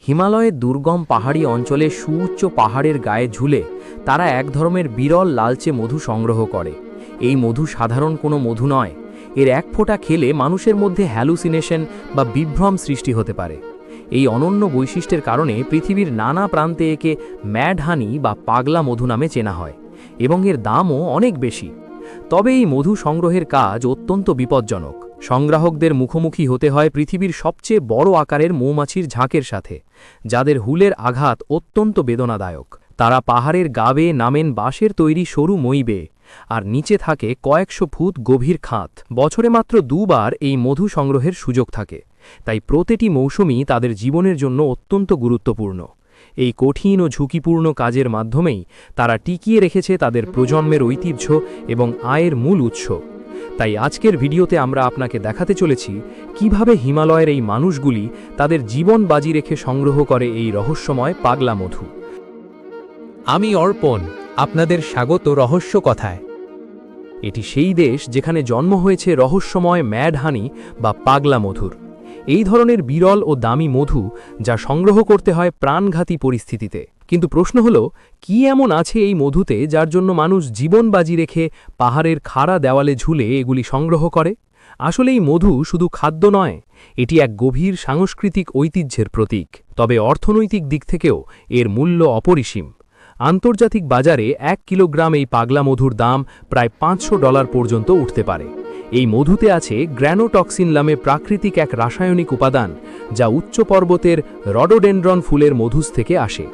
হিমালয়ের দুর্গম পাহাড়ি অঞ্চলে সুউচ্চ পাহাড়ের গায়ে ঝুলে তারা এক ধরনের বিরল লালচে মধু সংগ্রহ করে। এই মধু সাধারণ কোনো মধু নয়। এর এক ফোঁটা খেলে মানুষের মধ্যে হ্যালুসিনেশন বা বিভ্রম সৃষ্টি হতে পারে। এই অনন্য বৈশিষ্ট্যের কারণে পৃথিবীর নানা প্রান্তে একে ম্যাড হানি বা পাগলা মধু নামে চেনা হয় এবং এর দামও অনেক বেশি। তবে এই মধু সংগ্রহের কাজ অত্যন্ত বিপজ্জনক। সংগ্রাহকদের মুখোমুখি হতে হয় পৃথিবীর সবচেয়ে বড় আকারের মৌমাছির ঝাঁকের সাথে, যাদের হুলের আঘাত অত্যন্ত বেদনাদায়ক। তারা পাহাড়ের গা বেয়ে নামেন বাঁশের তৈরি সরু মই বেয়ে, আর নিচে থাকে কয়েকশো ফুট গভীর খাত। বছরে মাত্র দুবার এই মধু সংগ্রহের সুযোগ থাকে, তাই প্রতিটি মৌসুমই তাদের জীবনের জন্য অত্যন্ত গুরুত্বপূর্ণ। এই কঠিন ও ঝুঁকিপূর্ণ কাজের মাধ্যমেই তারা টিকিয়ে রেখেছে তাদের প্রজন্মের ঐতিহ্য এবং আয়ের মূল উৎস। তাই আজকের ভিডিওতে আমরা আপনাকে দেখাতে চলেছি কিভাবে হিমালয়ের এই মানুষগুলি তাদের জীবন বাজি রেখে সংগ্রহ করে এই রহস্যময় পাগলা মধু। আমি অর্পণ, আপনাদের স্বাগত রহস্য কথায়। এটি সেই দেশ যেখানে জন্ম হয়েছে রহস্যময় ম্যাড হানি বা পাগলা মধুর। এই ধরনের বিরল ও দামি মধু যা সংগ্রহ করতে হয় প্রাণঘাতী পরিস্থিতিতে। কিন্তু প্রশ্ন হল, কি এমন আছে এই মধুতে যার জন্য মানুষ জীবন বাজি রেখে পাহাড়ের খাড়া দেওয়ালে ঝুলে এগুলি সংগ্রহ করে? আসলে এই মধু শুধু খাদ্য নয়, এটি এক গভীর সাংস্কৃতিক ঐতিহ্যের প্রতীক। তবে অর্থনৈতিক দিক থেকেও এর মূল্য অপরিসীম। আন্তর্জাতিক বাজারে 1 কিলোগ্রাম এই পাগলা মধুর দাম প্রায় $500 পর্যন্ত উঠতে পারে। এই মধুতে আছে গ্র্যানোটক্সিন নামে প্রাকৃতিক এক রাসায়নিক উপাদান, যা উচ্চ পর্বতের রডোডেন্ড্রন ফুলের মধুস থেকে আসে।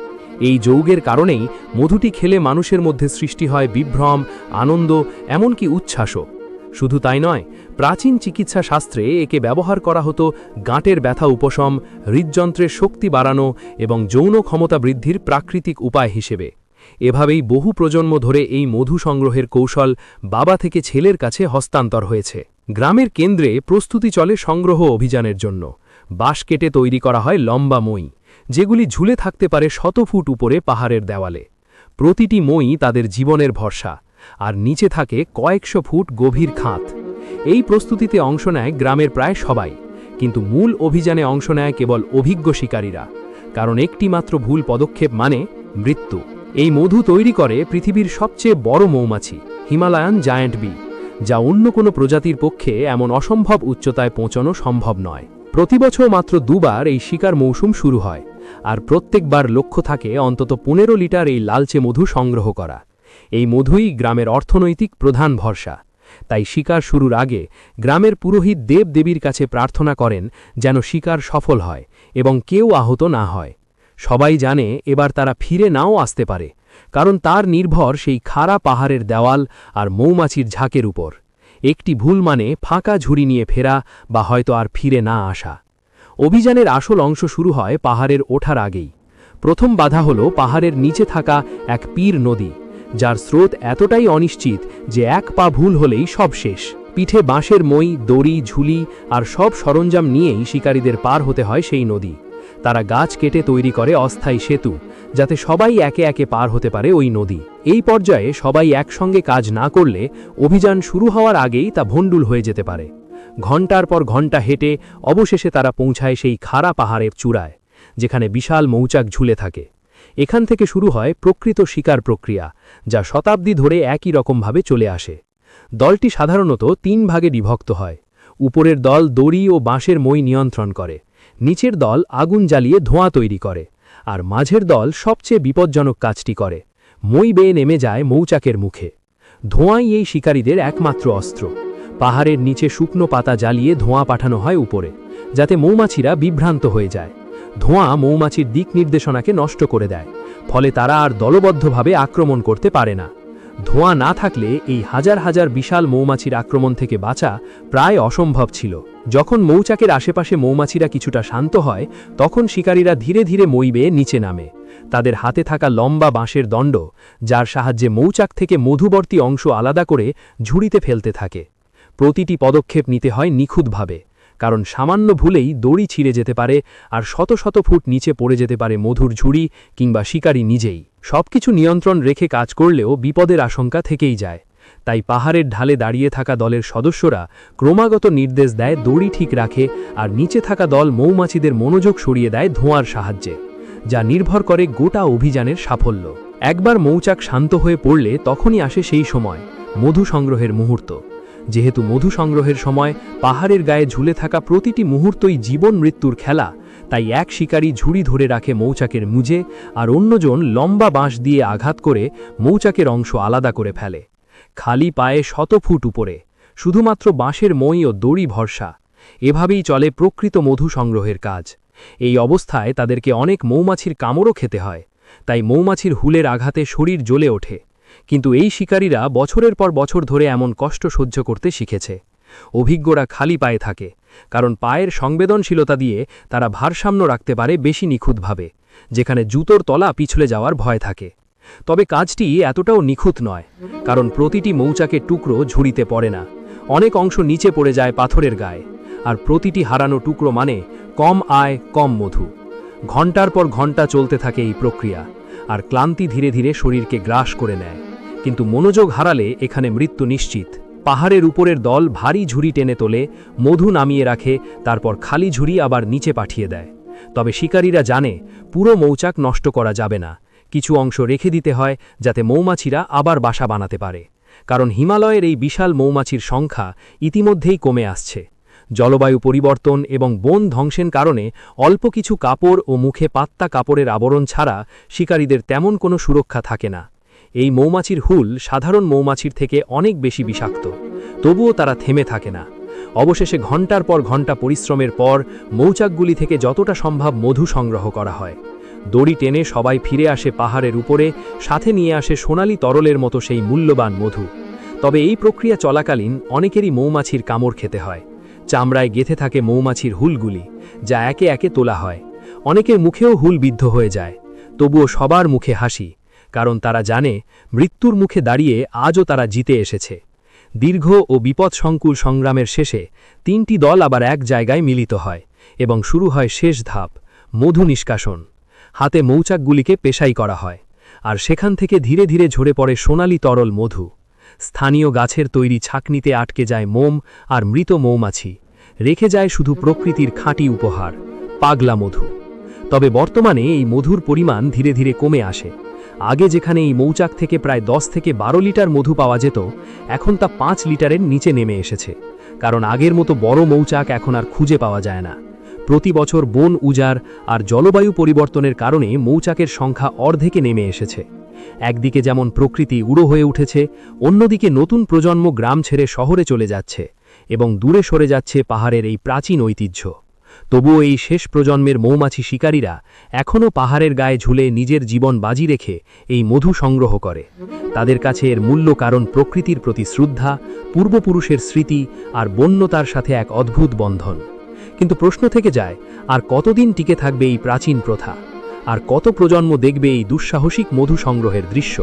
এই যৌগের কারণেই মধুটি খেলে মানুষের মধ্যে সৃষ্টি হয় বিভ্রম, আনন্দ, এমনকি উচ্ছ্বাসও। শুধু তাই নয়, প্রাচীন চিকিৎসা শাস্ত্রে একে ব্যবহার করা হতো গাঁটের ব্যথা উপশম, হৃদযন্ত্রের শক্তি বাড়ানো এবং যৌন ক্ষমতা বৃদ্ধির প্রাকৃতিক উপায় হিসেবে। এভাবেই বহু প্রজন্ম ধরে এই মধু সংগ্রহের কৌশল বাবা থেকে ছেলের কাছে হস্তান্তর হয়েছে। গ্রামের কেন্দ্রে প্রস্তুতি চলে সংগ্রহ অভিযানের জন্য। বাঁশ কেটে তৈরি করা হয় লম্বা মই, যেগুলি ঝুলে থাকতে পারে 100 ফুট উপরে পাহাড়ের দেওয়ালে। প্রতিটি মই তাদের জীবনের ভরসা, আর নিচে থাকে কয়েকশো ফুট গভীর খাত। এই প্রস্তুতিতে অংশ নেয় গ্রামের প্রায় সবাই, কিন্তু মূল অভিযানে অংশ নেয় কেবল অভিজ্ঞ শিকারীরা, কারণ একটি মাত্র ভুল পদক্ষেপ মানে মৃত্যু। এই মধু তৈরি করে পৃথিবীর সবচেয়ে বড় মৌমাছি হিমালয়ান জায়ান্ট বি, যা অন্য কোনো প্রজাতির পক্ষে এমন অসম্ভব উচ্চতায় পৌঁছানো সম্ভব নয়। প্রতিবছর মাত্র দুবার এই শিকার মৌসুম শুরু হয়, আর প্রত্যেকবার লক্ষ্য থাকে অন্তত 15 লিটার এই লালচে মধু সংগ্রহ করা। এই মধুই গ্রামের অর্থনৈতিক প্রধান ভরসা। তাই শিকার শুরুর আগে গ্রামের পুরোহিত দেবদেবীর কাছে প্রার্থনা করেন যেন শিকার সফল হয় এবং কেউ আহত না হয়। সবাই জানে এবার তারা ফিরে নাও আসতে পারে, কারণ তার নির্ভর সেই খাড়া পাহাড়ের দেওয়াল আর মৌমাছির ঝাঁকের উপর। একটি ভুল মানে ফাঁকা ঝুড়ি নিয়ে ফেরা বা হয়তো আর ফিরে না আসা। অভিযানের আসল অংশ শুরু হয় পাহাড়ের ওঠার আগেই। প্রথম বাধা হল পাহাড়ের নিচে থাকা এক পীর নদী, যার স্রোত এতটাই অনিশ্চিত যে এক পা ভুল হলেই সব শেষ। পিঠে বাঁশের মই, দড়ি, ঝুলি আর সব সরঞ্জাম নিয়েই শিকারীদের পার হতে হয় সেই নদী। তারা গাছ কেটে তৈরি করে অস্থায়ী সেতু, যাতে সবাই একে একে পার হতে পারে ওই নদী। এই পর্যায়ে সবাই একসঙ্গে কাজ না করলে অভিযান শুরু হওয়ার আগেই তা ভণ্ডুল হয়ে যেতে পারে। ঘণ্টার পর ঘণ্টা হেঁটে অবশেষে তারা পৌঁছায় সেই খাড়া পাহাড়ের চূড়ায়, যেখানে বিশাল মৌচাক ঝুলে থাকে। এখান থেকে শুরু হয় প্রকৃত শিকার প্রক্রিয়া, যা শতাব্দী ধরে একই রকমভাবে চলে আসে। দলটি সাধারণত 3 ভাগে বিভক্ত হয়। উপরের দল দড়ি ও বাঁশের মই নিয়ন্ত্রণ করে, নিচের দল আগুন জ্বালিয়ে ধোঁয়া তৈরি করে, আর মাঝের দল সবচেয়ে বিপজ্জনক কাজটি করে, মই বেয়ে নেমে যায় মৌচাকের মুখে। ধোঁয়াই এই শিকারীদের একমাত্র অস্ত্র। পাহাড়ের নিচে শুকনো পাতা জ্বালিয়ে ধোঁয়া পাঠানো হয় উপরে, যাতে মৌমাছিরা বিভ্রান্ত হয়ে যায়। ধোঁয়া মৌমাছির দিক নির্দেশনাকে নষ্ট করে দেয়, ফলে তারা আর দলবদ্ধভাবে আক্রমণ করতে পারে না। ধোঁয়া না থাকলে এই হাজার হাজার বিশাল মৌমাছির আক্রমণ থেকে বাঁচা প্রায় অসম্ভব ছিল। যখন মৌচাকের আশেপাশে মৌমাছিরা কিছুটা শান্ত হয়, তখন শিকারীরা ধীরে ধীরে মই বেয়ে নিচে নামে। তাদের হাতে থাকা লম্বা বাঁশের দণ্ড, যার সাহায্যে মৌচাক থেকে মধুবর্তী অংশ আলাদা করে ঝুড়িতে ফেলতে থাকে। প্রতিটি পদক্ষেপ নিতে হয় নিখুঁতভাবে, কারণ সামান্য ভুলেই দড়ি ছিঁড়ে যেতে পারে আর শত শত ফুট নিচে পড়ে যেতে পারে মধুর ঝুড়ি কিংবা শিকারী নিজেই। সবকিছু নিয়ন্ত্রণ রেখে কাজ করলেও বিপদের আশঙ্কা থেকেই যায়, তাই পাহাড়ের ঢালে দাঁড়িয়ে থাকা দলের সদস্যরা ক্রমাগত নির্দেশ দেয় দড়ি ঠিক রাখে, আর নিচে থাকা দল মৌমাছিদের মনোযোগ সরিয়ে দেয় ধোঁয়ার সাহায্যে, যা নির্ভর করে গোটা অভিযানের সাফল্য। একবার মৌচাক শান্ত হয়ে পড়লে তখনই আসে সেই সময়, মধু সংগ্রহের মুহূর্ত। যেহেতু মধু সংগ্রহের সময় পাহাড়ের গায়ে ঝুলে থাকা প্রতিটি মুহূর্তই জীবন মৃত্যুর খেলা, তাই এক শিকারী ঝুড়ি ধরে রাখে মৌচাকের মুজে, আর অন্যজন লম্বা বাঁশ দিয়ে আঘাত করে মৌচাকের অংশ আলাদা করে ফেলে। খালি পায়ে 100 ফুট উপরে, শুধুমাত্র বাঁশের মই ও দড়ি ভরসা। এভাবেই চলে প্রকৃত মধু সংগ্রহের কাজ। এই অবস্থায় তাদেরকে অনেক মৌমাছির কামড়ও খেতে হয়, তাই মৌমাছির হুলের আঘাতে শরীর জ্বলে ওঠে। কিন্তু এই শিকারীরা বছরের পর বছর ধরে এমন কষ্ট সহ্য করতে শিখেছে। অভিজ্ঞরা খালি পায়ে থাকে, কারণ পায়ের সংবেদনশীলতা দিয়ে তারা ভারসাম্য রাখতে পারে বেশি নিখুঁতভাবে, যেখানে জুতোর তলা পিছলে যাওয়ার ভয় থাকে। তবে কাজটি এতটাও নিখুঁত নয়, কারণ প্রতিটি মৌচাকের টুকরো ঝুড়িতে পড়ে না। অনেক অংশ নিচে পড়ে যায় পাথরের গায়ে, আর প্রতিটি হারানো টুকরো মানে কম আয়, কম মধু। ঘণ্টার পর ঘণ্টা চলতে থাকে এই প্রক্রিয়া, আর ক্লান্তি ধীরে ধীরে শরীরকে গ্রাস করে নেয়। কিন্তু মনোযোগ হারালে এখানে মৃত্যু নিশ্চিত। পাহাড়ের উপরের দল ভারী ঝুড়ি টেনে তোলে, মধু নামিয়ে রাখে, তারপর খালি ঝুড়ি আবার নিচে পাঠিয়ে দেয়। তবে শিকারীরা জানে পুরো মৌচাক নষ্ট করা যাবে না, কিছু অংশ রেখে দিতে হয় যাতে মৌমাছিরা আবার বাসা বানাতে পারে। কারণ হিমালয়ের এই বিশাল মৌমাছির সংখ্যা ইতিমধ্যেই কমে আসছে। জলবায়ু পরিবর্তন এবং বন ধ্বংসের কারণে অল্প কিছু কাপড় ও মুখে পাত্তা কাপড়ের আবরণ ছাড়া শিকারীদের তেমন কোনো সুরক্ষা থাকে না। এই মৌমাছির হুল সাধারণ মৌমাছির থেকে অনেক বেশি বিষাক্ত, তবুও তারা থেমে থাকে না। অবশেষে ঘণ্টার পর ঘণ্টা পরিশ্রমের পর মৌচাকগুলি থেকে যতটা সম্ভব মধু সংগ্রহ করা হয়। দড়ি টেনে সবাই ফিরে আসে পাহাড়ের উপরে, সাথে নিয়ে আসে সোনালি তরলের মতো সেই মূল্যবান মধু। তবে এই প্রক্রিয়া চলাকালীন অনেকেরই মৌমাছির কামড় খেতে হয়। চামড়ায় গেঁথে থাকে মৌমাছির হুলগুলি, যা একে একে তোলা হয়। অনেকের মুখেও হুল বিদ্ধ হয়ে যায়, তবুও সবার মুখে হাসি, কারণ তারা জানে মৃত্যুর মুখে দাঁড়িয়ে আজও তারা জিতে এসেছে। দীর্ঘ ও বিপদসংকুল সংগ্রামের শেষে 3টি দল আবার এক জায়গায় মিলিত হয়, এবং শুরু হয় শেষ ধাপ, মধু নিষ্কাশন। হাতে মৌচাকগুলিকে পেশাই করা হয়, আর সেখান থেকে ধীরে ধীরে ঝরে পড়ে সোনালি তরল মধু। স্থানীয় গাছের তৈরি ছাকনিতে আটকে যায় মোম আর মৃত মৌমাছি, রেখে যায় শুধু প্রকৃতির খাঁটি উপহার, পাগলা মধু। তবে বর্তমানে এই মধুর পরিমাণ ধীরে ধীরে কমে আসে। আগে যেখানে এই মৌচাক থেকে প্রায় 10 থেকে 12 লিটার মধু পাওয়া যেত, এখন তা 5 লিটারের নিচে নেমে এসেছে, কারণ আগের মতো বড় মৌচাক এখন আর খুঁজে পাওয়া যায় না। প্রতি বছর বন উজাড় আর জলবায়ু পরিবর্তনের কারণে মৌচাকের সংখ্যা অর্ধেকে নেমে এসেছে। একদিকে যেমন প্রকৃতি উড়ো হয়ে উঠেছে, অন্যদিকে নতুন প্রজন্ম গ্রাম ছেড়ে শহরে চলে যাচ্ছে, এবং দূরে সরে যাচ্ছে পাহাড়ের এই প্রাচীন ঐতিহ্য। তবুও এই শেষ প্রজন্মের মৌমাছি শিকারীরা এখনও পাহাড়ের গায়ে ঝুলে নিজের জীবন বাজি রেখে এই মধু সংগ্রহ করে। তাদের কাছে এর মূল্য কারণ প্রকৃতির প্রতি শ্রদ্ধা, পূর্বপুরুষের স্মৃতি আর বন্যতার সাথে এক অদ্ভুত বন্ধন। কিন্তু প্রশ্ন থেকে যায়, আর কতদিন টিকে থাকবে এই প্রাচীন প্রথা? আর কত প্রজন্ম দেখবে এই দুঃসাহসিক মধু সংগ্রহের দৃশ্য?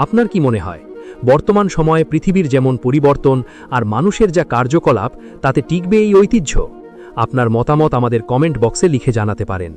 আপনার কি মনে হয়, বর্তমান সময়ে পৃথিবীর যেমন পরিবর্তন আর মানুষের যা কার্যকলাপ, তাতে টিকবে এই ঐতিহ্য? আপনার মতামত আমাদের কমেন্ট বক্সে লিখে জানাতে পারেন।